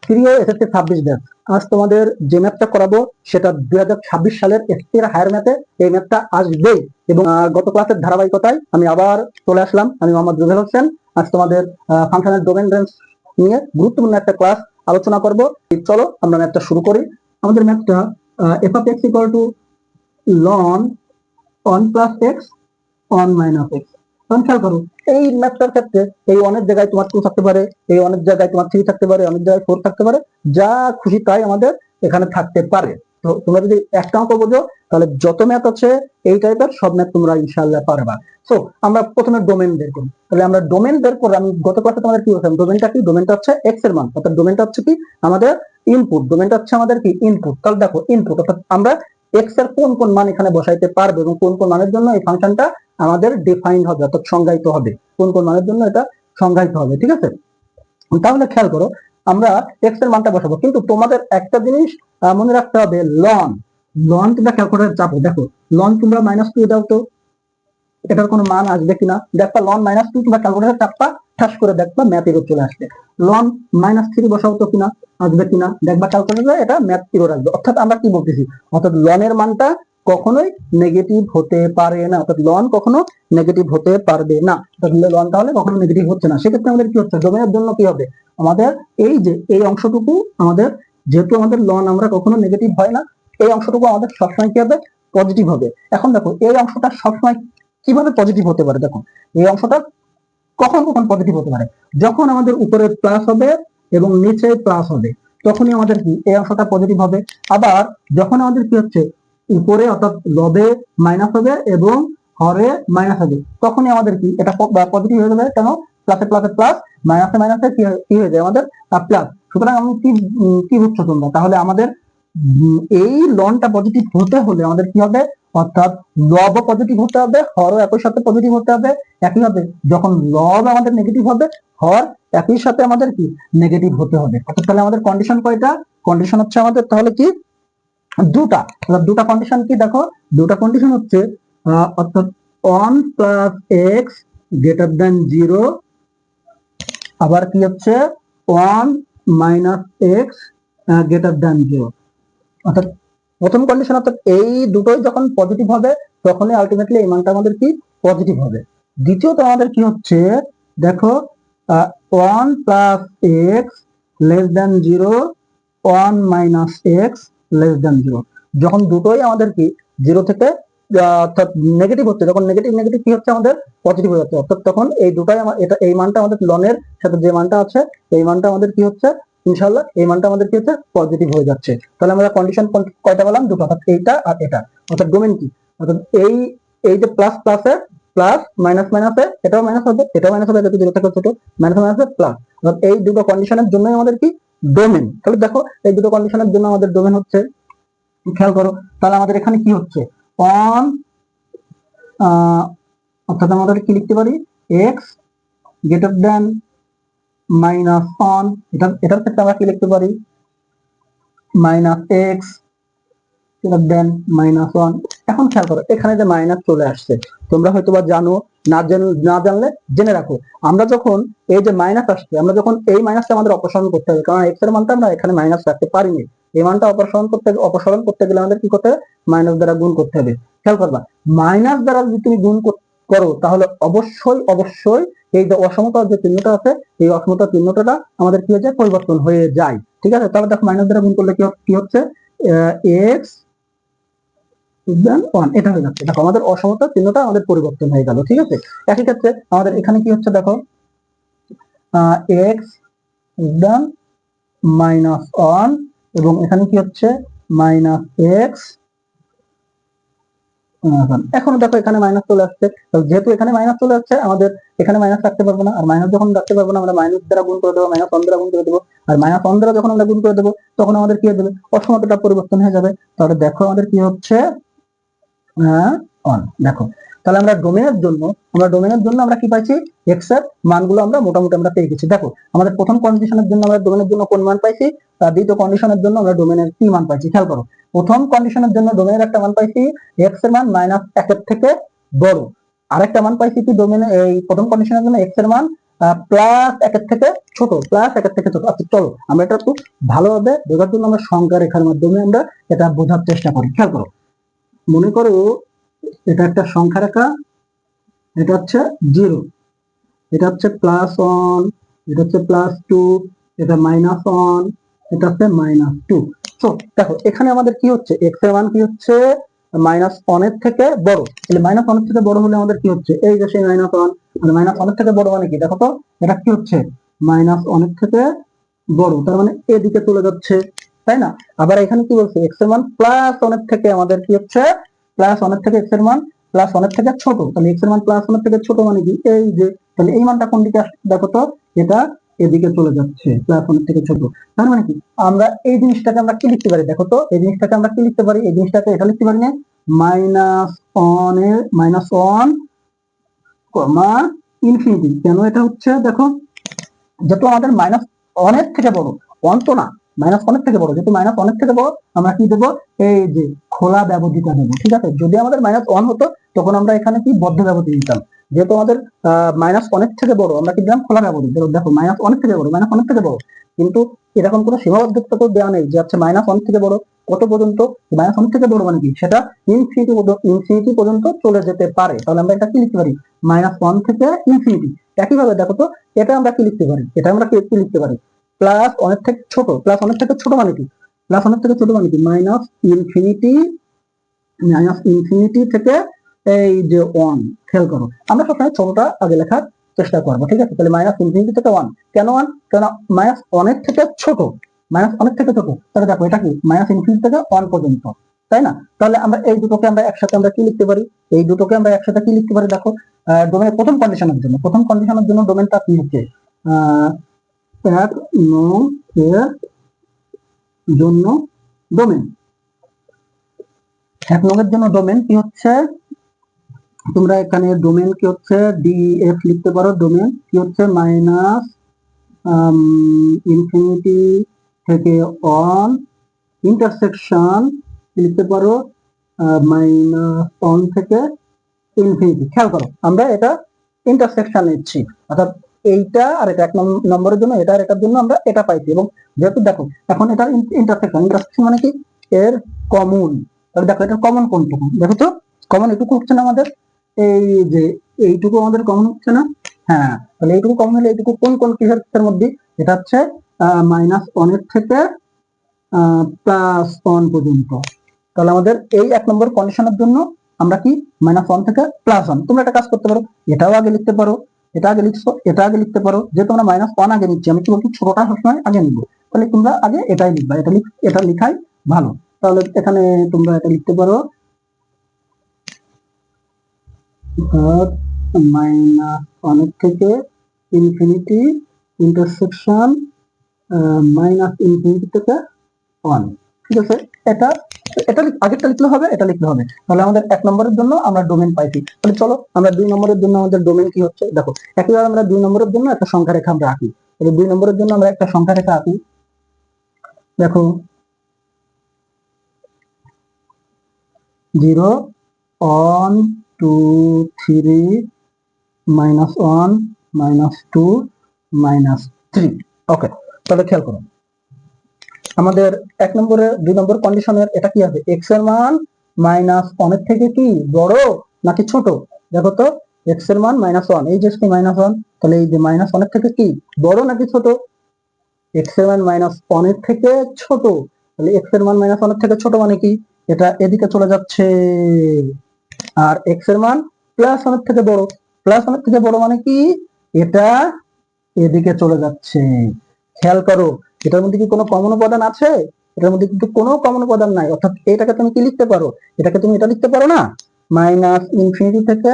প্রিয় SSC 26 batch, আজ তোমাদের যে ম্যাথটা করাবো সেটা 2026 সালের এসএসসি হায়ার ম্যাথে এই ম্যাথটা আসবেই। এবং গত ক্লাসের ধারাবাহিকতায় আমি আবার চলে আসলাম। আমি মোহাম্মদ রুবেল হোসেন। আজ তোমাদের ফাংশনাল ডোমেন রেঞ্জ নিয়ে গুরুত্বপূর্ণ একটা ক্লাস আলোচনা করব। চলো আমরা ম্যাথটা শুরু করি। আমাদের ম্যাথটা f of x equal to ln 1 plus x on minus x। খেয়াল করো, এই ম্যাথটার ক্ষেত্রে এই অনেক জায়গায় তোমার 2 থাকতে পারে, এই অনেক জায়গায় তোমার 3 থাকতে পারে, অনেক জায়গায় 4 থাকতে পারে, যা খুশি তাই আমাদের এখানে থাকতে পারে। তো তোমরা যদি একটা অঙ্ক বোঝো তাহলে যত ম্যাথ আছে এই টাইপের সব ম্যাথ তোমরা ইনশাআল্লাহ পারবা। সো আমরা প্রথমে ডোমেন বের করি। তাহলে আমরা ডোমেন বের করে, আমি গত ক্লাসে তোমাদের কি বলছিলাম, ডোমেনটা কি? ডোমেনটা হচ্ছে x এর মান, অর্থাৎ ডোমেনটা হচ্ছে কি আমাদের ইনপুট। ডোমেনটা হচ্ছে আমাদের কি ইনপুট। তাহলে দেখো ইনপুট অর্থাৎ আমরা x এর কোন কোন মান এখানে বসাইতে পারবো এবং কোন কোন মানের জন্য এই ফাংশনটা আমাদের ডিফাইন হবে, অর্থাৎ সংজ্ঞায়িত হবে, কোন কোন মানের জন্য এটা সংজ্ঞায়িত হবে। ঠিক আছে, তাহলে খেয়াল করো, আমরা এক্স এর মানটা বসাবো, কিন্তু তোমাদের একটা জিনিস মনে রাখতে হবে, লন লন তোমরা ক্যালকুলেটর চাপো, দেখো লন তোমরা -2 দাও তো এটার কোনো মান আসবে কিনা। দেখবা লন -2 তোমরা ক্যালকুলেটর চাপবা, ঠাস করে দেখবা ম্যাথ এরর চলে আসবে। লন -3 বসাও তো কিনা, আসবে কিনা, দেখবা ক্যালকুলেটরে এটা ম্যাথ এরর আসবে। অর্থাৎ আমরা কি বলতেছি, অর্থাৎ লনের মানটা কখনোই নেগেটিভ হতে পারে না, অর্থাৎ লন কখনো নেগেটিভ হতে পারবে না। লন তাহলে কখনো নেগেটিভ হচ্ছে না। সেক্ষেত্রে আমাদের কি হচ্ছে, ডোমেনের জন্য কি হবে, আমাদের এই যে এই অংশটুকু আমাদের, যেহেতু আমাদের লন আমরা কখনো নেগেটিভ হয় না, এই অংশটুকু আমাদের সবসময় কি হবে, পজিটিভ হবে। এখন দেখো এই অংশটা সবসময় কিভাবে পজিটিভ হতে পারে, দেখো এই অংশটা কখন কখন পজিটিভ হতে পারে, যখন আমাদের উপরে প্লাস হবে এবং নিচে প্লাস হবে, তখনই আমাদের কি এই অংশটা পজিটিভ হবে। আবার যখন আমাদের কি হচ্ছে, উপরে অর্থাৎ লবে মাইনাস হবে এবং হরে মাইনাস হবে, তখনই আমাদের কি এটা পজিটিভ হয়ে যাবে। কেন? প্লাসে প্লাসে প্লাস, মাইনাসে মাইনাসে কি হয়ে যায় আমাদের প্লাস। সুতরাং আমি কি বুঝছো তোমরা, তাহলে আমাদের এই লনটা পজিটিভ হতে হলে আমাদের কি হবে, অর্থাৎ লব পজিটিভ হতে হবে, হরও একই সাথে পজিটিভ হতে হবে। একই হবে যখন লব আমাদের নেগেটিভ হবে, হর একই সাথে আমাদের কি নেগেটিভ হতে হবে। অর্থাৎ তাহলে আমাদের কন্ডিশন কয়টা? কন্ডিশন হচ্ছে আমাদের তাহলে কি দুটা। দুটা কন্ডিশন কি দেখো, দুটা কন্ডিশন হচ্ছে অর্থাৎ 1 প্লাস এক্স গ্রেটার দেন 0, আবার কি হচ্ছে 1 মাইনাস এক্স গ্রেটার দেন 0। অর্থাৎ প্রথম কন্ডিশন, অর্থাৎ এই দুটোই যখন পজিটিভ হবে তখনই আলটিমেটলি এই মানটা আমাদের কি পজিটিভ হবে। দ্বিতীয়ত আমাদের কি হচ্ছে, দেখো 1 plus x less than 0, 1 minus x less than 0, যখন দুটোই আমাদের কি 0 থেকে অর্থাৎ নেগেটিভ হচ্ছে, যখন নেগেটিভ নেগেটিভ কি হচ্ছে আমাদের পজিটিভ হয়ে যাচ্ছে, অর্থাৎ তখন এই দুটাই এটা এই মানটা আমাদের লনের সাথে যে মানটা আছে এই মানটা আমাদের কি হচ্ছে, ইনশাআল্লাহ এই মানটা আমাদের কি হচ্ছে, পজিটিভ হয়ে যাচ্ছে। তাহলে আমরা কন্ডিশন কয়টা বললাম? দুটো, অর্থাৎ এইটা আর এটা। অর্থাৎ ডোমেন কি, অর্থাৎ এই যে প্লাস প্লাসে প্লাস, মাইনাস মাইনাসে এটাও মাইনাস হবে, এটাও মাইনাস হবে, যেহেতু 0 থেকে ছোট, মাইনাস মাইনাসে প্লাস, অর্থাৎ এই দুটো কন্ডিশনের জন্যই আমাদের কি ডোমেন। তাহলে দেখো এই দুটো কন্ডিশনের জন্য আমাদের ডোমেন হচ্ছে, খেয়াল করো তাহলে আমাদের এখানে কি হচ্ছে, অন অর্থাৎ আমাদের কি লিখতে পারি, x greater than minus on, এটার ক্ষেত্রে আমরা কি লিখতে পারি, minus x greater than minus one. এখন খেয়াল করো এখানে যে মাইনাস চলে আসছে, তোমরা হয়তো বা জানো, না জানলে জেনে রাখো। আমরা যখন এই যে মাইনাস আসছে, আমরা যখন এই মাইনাসটা আমাদের অপসারণ করতে হবে, কারণ এক্স এর মানটা আমরা এখানে মাইনাস রাখতে পারিনি, এই মানটা অপসারণ করতে গেলে আমাদের কি করতে হবে, মাইনাস দ্বারা গুণ করতে হবে। খেয়াল করবা, মাইনাস দ্বারা যদি তুমি গুণ করো তাহলে অবশ্যই অবশ্যই এই যে অসমতার যে চিহ্নটা আছে, এই অসমতার চিহ্নটা আমাদের কি হয়ে যায়, পরিবর্তন হয়ে যায়। ঠিক আছে, তাহলে দেখো মাইনাস দ্বারা গুণ করলে কি হচ্ছে, এক্স এটা হয়ে যাচ্ছে। দেখো আমাদের অসমতার চিহ্নটা আমাদের পরিবর্তন হয়ে গেল। ঠিক আছে, একই ক্ষেত্রে আমাদের এখানে কি হচ্ছে, দেখো এক্স মাইনাস ওয়ান এবং এখানে কি হচ্ছে মাইনাস এক্স। এখন দেখো এখানে মাইনাস চলে আসছে, যেহেতু এখানে মাইনাস চলে আসছে আমাদের এখানে মাইনাস রাখতে পারবো না, আর মাইনাস যখন রাখতে পারবো না আমরা মাইনাস দ্বারা গুণ করে দেবো, মাইনাস ওয়ান দ্বারা গুণ করে দেবো, আর মাইনাস ওয়ান দ্বারা যখন আমরা গুণ করে দেবো তখন আমাদের কি হয়ে যাবে, অসমতাটা পরিবর্তন হয়ে যাবে। তাহলে দেখো আমাদের কি হচ্ছে, অন। দেখো তাহলে আমরা ডোমেনের জন্য আমরা কি পাইছি, এক্স এর মানগুলো আমরা মোটামুটি আমরা পেয়ে গেছি। দেখো আমাদের প্রথম কন্ডিশনের জন্য আমরা ডোমেনের জন্য কোন মান পাইছি, দ্বিতীয় কন্ডিশনের জন্য আমরা ডোমেনের কি মান পাইছি। খেয়াল করো, প্রথম কন্ডিশনের জন্য ডোমেনের একটা মান পাইছি এক্স এর মান -1 এর থেকে বড়, আরেকটা মান পাইছি কি ডোমেনের এই প্রথম কন্ডিশনের জন্য এক্স এর মান প্লাস একের থেকে ছোট, প্লাস একের থেকে ছোট। আচ্ছা চলো আমরা এটা একটু ভালোভাবে বোঝার জন্য আমরা সংখ্যা রেখার মাধ্যমে আমরা এটা বোঝার চেষ্টা করি। খেয়াল করো, মনে করো এটা একটা সংখ্যা রেখা, এটা হচ্ছে 0, এটা হচ্ছে +1, এটা হচ্ছে +2, এটা -1, এটা হচ্ছে -2। তো দেখো এখানে আমাদের কি হচ্ছে, x এর মান কি হচ্ছে -1 এর থেকে বড়। তাহলে -1 এর থেকে বড় হলে আমাদের কি হচ্ছে, এই যে সেই -1, মানে -1 এর থেকে বড় মানে কি, দেখো তো এটা কি হচ্ছে -1 এর থেকে বড়, তার মানে এদিকে চলে যাচ্ছে, তাই না? আবার এখানে কি বলছে, x এর মান +1 এর থেকে আমাদের কি হচ্ছে, +1 এর থেকে x এর মান +1 এর থেকে ছোট। তাহলে x এর মান +1 এর থেকে ছোট মানে কি, এই যে, তাহলে এই মানটা কোন দিকে আসছে দেখো তো, এটা এদিকে চলে যাচ্ছে, +1 এর থেকে ছোট। তার মানে কি, আমরা এই জিনিসটাকে আমরা কি লিখতে পারি, দেখো তো এই জিনিসটাকে আমরা কি লিখতে পারি, এই জিনিসটাকে এটা লিখতে পারি না, -1 কমা ইনফিনিটি। কেন এটা হচ্ছে, দেখো যেহেতু আমাদের -1 এর থেকে বড়, 1 তো না, -1 এর থেকে বড়, যেহেতু -1 এর থেকে বড় আমরা কি দেবো, এই যে খোলা ব্যবধিটা দেবো, ঠিক আছে? যদি আমাদের -1 হতো তখন আমরা এখানে কি বদ্ধ ব্যবধি দিতাম। যেহেতু আমাদের -1 এর থেকে বড়, আমরা কি দিলাম খোলা ব্যবধি। দেখো -1 এর থেকে বড়, -1 এর থেকে বড়, কিন্তু এরকম কোনো সীমাবদ্ধতা তো দেওয়া নেই যে আচ্ছা -1 থেকে বড় কত পর্যন্ত, -1 থেকে বড় মানে কি, সেটা ইনফিনিটি পর্যন্ত চলে যেতে পারে। তাহলে আমরা এটা কি লিখতে পারি, -1 থেকে ইনফিনিটি। একইভাবে দেখো তো এটা আমরা কি লিখতে পারি, এটা আমরা কি লিখতে পারি, +1 এর থেকে ছোট, +1 এর থেকে ছোট মানে কি, +1 এর থেকে ছোট মানে কি -ইনফিনিটি থেকে এই যে 1। খেয়াল করো আমরা সবসময় ছোটটা আগে লেখার চেষ্টা করবো, ঠিক আছে? তাহলে -ইনফিনিটি থেকে 1, কেন 1, কারণ -1 এর থেকে ছোট, -1 এর থেকে ছোট। তাহলে দেখো এটা কি -ইনফিনিটি থেকে 1 পর্যন্ত, তাই না? তাহলে আমরা এই দুটোকে আমরা একসাথে আমরা কি লিখতে পারি, এই দুটোকে আমরা একসাথে কি লিখতে পারি, দেখো ডোমেনের প্রথম কন্ডিশনের জন্য ডোমেনটা কি হচ্ছে, 1 নং এর জন্য ডোমেন, 1 নং এর জন্য ডোমেন কি হচ্ছে, তোমরা এখানে ডোমেন কি হচ্ছে ডিএফ লিখতে পারো, ডোমেন কি হচ্ছে ইনফিনিটি থেকে 1 ইন্টারসেকশন লিখতে পারো -1 থেকে ইনফিনিটি। খেয়াল করো আমরা এটা ইন্টারসেকশন নিচ্ছি, অর্থাৎ এইটা আর এটা 1 নম্বরের জন্য, এটা আর এটার জন্য আমরা এটা পাইছি। এবং যেহেতু দেখো এখন এটা ইন্টারসেকশন মানে কি, এর কমন। তাহলে দেখো এটা কমন কোনটুকু, দেখো তো কমন এটুকু হচ্ছে না আমাদের, এই যে এইটুকু আমাদের কমন হচ্ছে না, হ্যাঁ। তাহলে এইটুকু কমন হলে এইটুকু কোন কোন কিসের মধ্যে, এটা হচ্ছে -1 এর থেকে +1 পর্যন্ত। তাহলে আমাদের এই 1 নম্বর কন্ডিশনের জন্য আমরা কি -1 থেকে +1। তোমরা একটা কাজ করতে পারো, এটাও আগে লিখতে পারো, এটা আগে লিখছো, এটা আগে লিখতে পারো। যেহেতু আমরা -1 আগে নিচ্ছি, আমি কি বলছি ছোটটা সবসময় আগে নিব, তাহলে তোমরা আগে এটাই লিখবা, এটা লিখাই ভালো। তাহলে এখানে তোমরা এটা লিখতে পারো -1 এর থেকে ইনফিনিটি ইন্টারসেকশন -ইনফিনিটি থেকে 1, ঠিক আছে? এটা এটা আগেরটা লিখলে হবে, এটা লিখলে হবে। তাহলে আমাদের 1 নম্বরের জন্য আমরা ডোমেন পাইছি। তাহলে চলো আমরা 2 নম্বরের জন্য আমাদের ডোমেন কি হচ্ছে দেখো, একইভাবে আমরা 2 নম্বরের জন্য একটা সংখ্যা রেখা আমরা আঁকি। তাহলে 2 নম্বরের জন্য আমরা একটা সংখ্যা রেখা আঁকি, দেখো 0 1 2 3 -1 -2 -3। ওকে, তাহলে খেয়াল করো আমাদের 1 নম্বরে 2 নম্বর কন্ডিশনের এটা কি হবে, x এর মান -1 এর থেকে কি বড় নাকি ছোট। দেখো তো x এর মান -1, এই যে -1, তাহলে এই যে -1 এর থেকে কি বড় নাকি ছোট, x এর মান -1 এর থেকে ছোট। তাহলে x এর মান -1 এর থেকে ছোট মানে কি, এটা এদিকে চলে যাচ্ছে। আর x এর মান +1 এর থেকে বড়, +1 এর থেকে বড় মানে কি, এটা এদিকে চলে যাচ্ছে। খেয়াল করো এটার মধ্যে কি কোনো কমন উপাদান আছে, এটার মধ্যে কিন্তু কোনো কমন উপাদান নাই। অর্থাৎ এটাকে তুমি কি লিখতে পারো, এটাকে তুমি এটা লিখতে পারো না, -ইনফিনিটি থেকে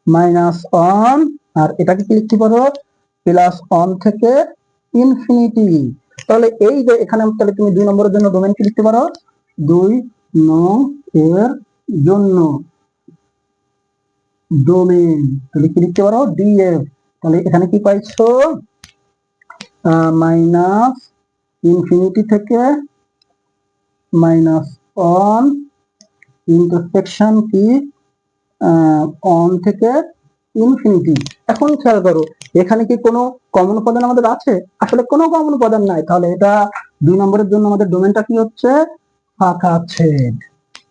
-1, আর এটাকে কি লিখতে পারো +1 থেকে ইনফিনিটি। তাহলে এই যে এখানে তাহলে তুমি 2 নম্বরের জন্য ডোমেন কি লিখতে পারো, 2 নং এর জন্য ডোমেন, তাহলে কি লিখতে পারো ডিএফ। তাহলে এখানে কি পাইছো, -ইনফিনিটি থেকে -1 ইন্টারসেকশন কি 1 থেকে ইনফিনিটি। এখন খেয়াল করো এখানে কি কোনো কমন উপাদান আমাদের আছে? আসলে কোনো কমন উপাদান নাই। তাহলে এটা 2 নম্বরের জন্য আমাদের ডোমেনটা কি হচ্ছে? ফাঁকা ছেদ।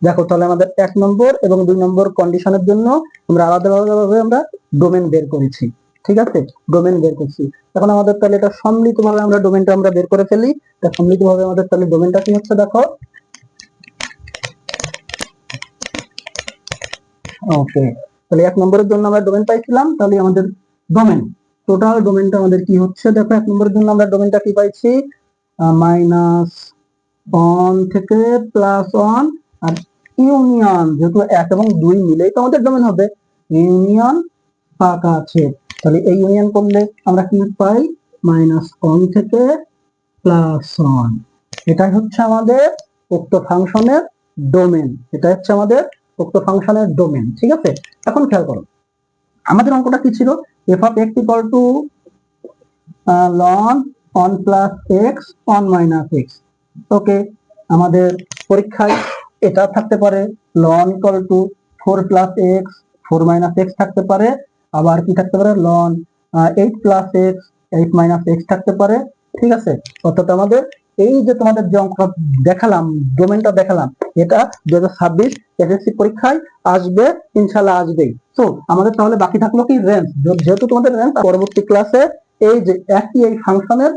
দেখো তাহলে আমাদের 1 নম্বর এবং 2 নম্বর কন্ডিশনের জন্য আমরা আলাদাভাবে আমরা ডোমেন বের করেছি। ঠিক আছে, ডোমেন বের করছি। এখন আমাদের তাহলে এটা সম্মিলিতভাবে আমরা ডোমেনটা আমরা বের করে ফেলি। তা সম্মিলিতভাবে আমাদের তাহলে ডোমেনটা কি হচ্ছে দেখো। ওকে, তাহলে 1 নম্বরের জন্য আমরা ডোমেন পাইছিলাম, তাহলে আমাদের ডোমেন টোটাল ডোমেনটা আমাদের কি হচ্ছে দেখো। 1 নম্বরের জন্য আমরা ডোমেনটা কি পাইছি? -1 থেকে +1 আর ইউনিয়ন, যেহেতু 1 এবং 2 মিলেই তো আমাদের ডোমেন হবে, ইউনিয়ন ফাঁকা ছেদ। তাহলে এই ইউনিয়ন করলে আমরা কি পাই? -1 থেকে +1। এটাই হচ্ছে আমাদের উক্ত ফাংশনের ডোমেন। এটা হচ্ছে আমাদের উক্ত ফাংশনের ডোমেন। ঠিক আছে, এখন খেয়াল করো আমাদের অঙ্কটা কি ছিল? f of x equal to ln 1 plus x 1 minus x। ওকে, আমাদের পরীক্ষায় এটা থাকতে পারে ln equal to 4 plus x 4 minus x থাকতে পারে, আবার কি থাকতে পারে ln 8 plus x 8 minus x থাকতে পারে। ঠিক আছে, অর্থাৎ আমাদের এই যে তোমাদের যে অঙ্কটা দেখালাম, ডোমেনটা দেখালাম, এটা 2026 এসএসসি পরীক্ষায় আসবে, ইনশাআল্লাহ আসবেই। তো আমাদের তাহলে বাকি থাকলো কি রেঞ্জ। যেহেতু তোমাদের রেঞ্জ, পরবর্তী ক্লাসে এই যে একই এই ফাংশনের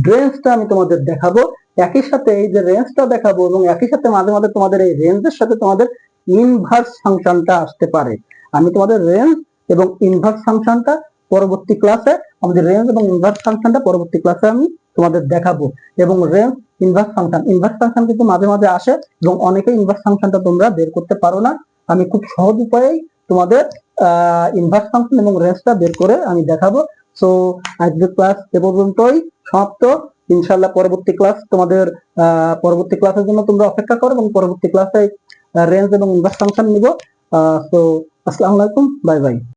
রেঞ্জটা আমি তোমাদের দেখাবো, একই সাথে এই যে রেঞ্জটা দেখাবো, এবং একই সাথে মাঝে মাঝে তোমাদের এই রেঞ্জের সাথে তোমাদের ইনভার্স ফাংশনটা আসতে পারে। আমি তোমাদের রেঞ্জ এবং ইনভার্স ফাংশনটা পরবর্তী ক্লাসে, আমাদের রেঞ্জ এবং ইনভার্স ফাংশনটা পরবর্তী ক্লাসে আমি তোমাদের দেখাবো। এবং রেঞ্জ ইনভার্স ফাংশন কিন্তু মাঝে মাঝে আসে, এবং অনেকেই ইনভার্স ফাংশনটা তোমরা বের করতে পারো না। আমি খুব সহজ উপায়েই তোমাদের ইনভার্স ফাংশন এবং রেঞ্জটা বের করে আমি দেখাবো। সো আজকের ক্লাস এ পর্যন্তই সমাপ্ত। ইনশাআল্লাহ পরবর্তী ক্লাস তোমাদের পরবর্তী ক্লাসের জন্য তোমরা অপেক্ষা করো, এবং পরবর্তী ক্লাসে রেঞ্জ এবং ইনভার্স ফাংশন নিব। সো আসসালামু আলাইকুম, বাই বাই।